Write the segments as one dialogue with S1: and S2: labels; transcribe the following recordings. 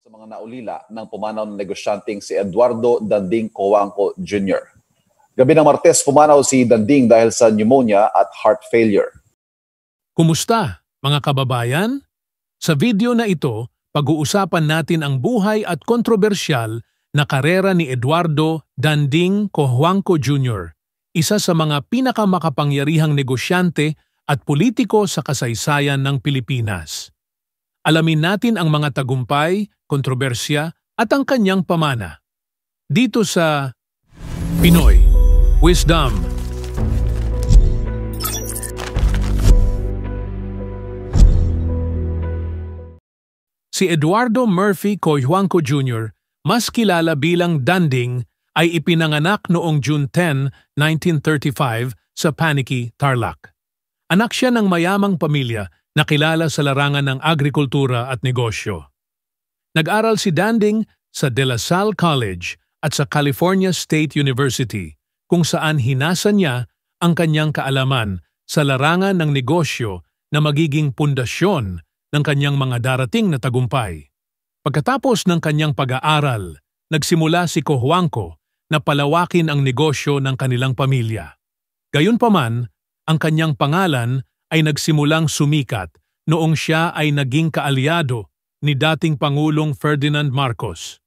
S1: sa mga naulila ng pumanaw na negosyanteng si Eduardo Danding Cojuangco Jr. Gabi ng Martes, pumanaw si Danding dahil sa pneumonia at heart failure.
S2: Kumusta, mga kababayan? Sa video na ito, pag-uusapan natin ang buhay at kontrobersyal na karera ni Eduardo Danding Cojuangco Jr., isa sa mga pinakamakapangyarihang negosyante at politiko sa kasaysayan ng Pilipinas. Alamin natin ang mga tagumpay, kontrobersya at ang kanyang pamana. Dito sa Pinoy Wisdom. Si Eduardo Murphy Cojuangco Jr., mas kilala bilang Danding, ay ipinanganak noong June 10, 1935 sa Paniqui, Tarlac. Anak siya ng mayamang pamilya na kilala sa larangan ng agrikultura at negosyo. Nag-aral si Danding sa De La Salle College at sa California State University, kung saan hinasa niya ang kanyang kaalaman sa larangan ng negosyo na magiging pundasyon ng kanyang mga darating na tagumpay. Pagkatapos ng kanyang pag-aaral, nagsimula si Cojuangco na palawakin ang negosyo ng kanilang pamilya. Gayunpaman, ang kanyang pangalan ay nagsimulang sumikat noong siya ay naging kaalyado ni dating Pangulong Ferdinand Marcos.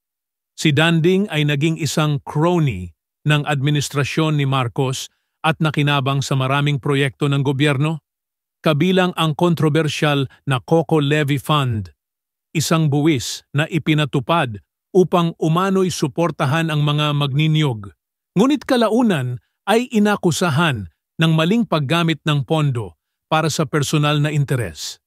S2: Si Danding ay naging isang crony ng administrasyon ni Marcos at nakinabang sa maraming proyekto ng gobyerno, kabilang ang kontrobersyal na Coco Levy Fund, isang buwis na ipinatupad upang umano'y suportahan ang mga magniniyog. Ngunit kalaunan ay inakusahan ng maling paggamit ng pondo para sa personal na interes.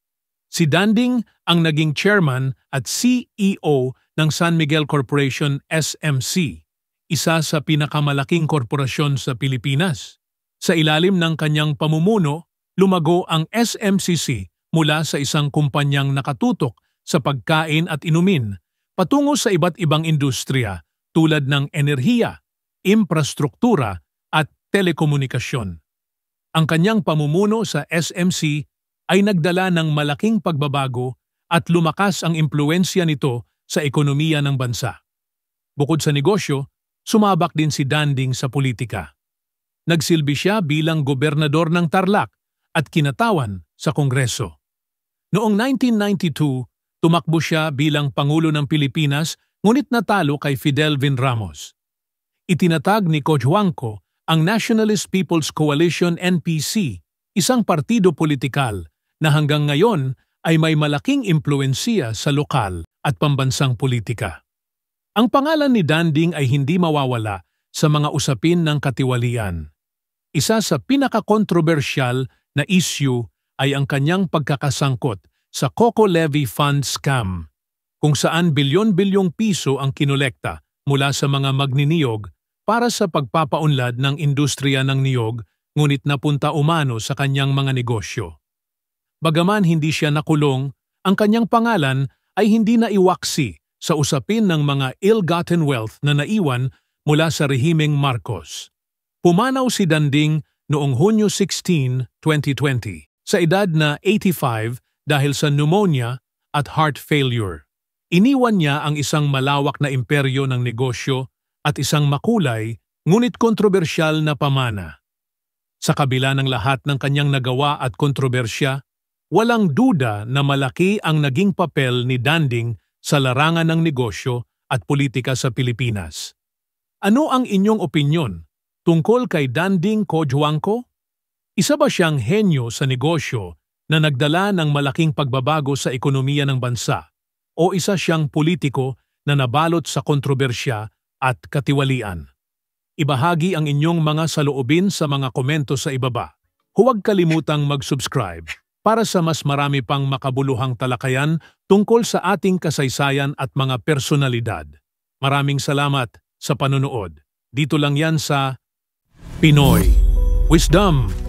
S2: Si Danding ang naging chairman at CEO ng San Miguel Corporation SMC, isa sa pinakamalaking korporasyon sa Pilipinas. Sa ilalim ng kanyang pamumuno, lumago ang SMCC mula sa isang kumpanyang nakatutok sa pagkain at inumin patungo sa iba't ibang industriya tulad ng enerhiya, infrastruktura at telekomunikasyon. Ang kanyang pamumuno sa SMC ay nagdala ng malaking pagbabago at lumakas ang impluwensya nito sa ekonomiya ng bansa. Bukod sa negosyo, sumabak din si Danding sa politika. Nagsilbi siya bilang gobernador ng Tarlac at kinatawan sa Kongreso. Noong 1992, tumakbo siya bilang Pangulo ng Pilipinas ngunit natalo kay Fidel V. Ramos. Itinatag ni Cojuangco ang Nationalist People's Coalition NPC, isang partido politikal na hanggang ngayon ay may malaking impluwensiya sa lokal at pambansang politika. Ang pangalan ni Danding ay hindi mawawala sa mga usapin ng katiwalian. Isa sa pinakakontrobersyal na issue ay ang kanyang pagkakasangkot sa Coco Levy Fund scam, kung saan bilyon-bilyong piso ang kinolekta mula sa mga magniniyog para sa pagpapaunlad ng industriya ng niyog, ngunit napunta umano sa kanyang mga negosyo. Bagaman hindi siya nakulong, ang kanyang pangalan ay hindi naiwaksi sa usapin ng mga ill-gotten wealth na naiwan mula sa rehimeng Marcos. Pumanaw si Danding noong Hunyo 16, 2020, sa edad na 85 dahil sa pneumonia at heart failure. Iniwan niya ang isang malawak na imperyo ng negosyo at isang makulay ngunit kontrobersyal na pamana. Sa kabila ng lahat ng kanyang nagawa at kontrobersya, walang duda na malaki ang naging papel ni Danding sa larangan ng negosyo at politika sa Pilipinas. Ano ang inyong opinyon tungkol kay Danding Cojuangco? Isa ba siyang henyo sa negosyo na nagdala ng malaking pagbabago sa ekonomiya ng bansa, o isa siyang politiko na nabalot sa kontrobersya at katiwalian? Ibahagi ang inyong mga saloobin sa mga komento sa ibaba. Huwag kalimutang mag-subscribe para sa mas marami pang makabuluhang talakayan tungkol sa ating kasaysayan at mga personalidad. Maraming salamat sa panonood. Dito lang yan sa Pinoy Wisdom.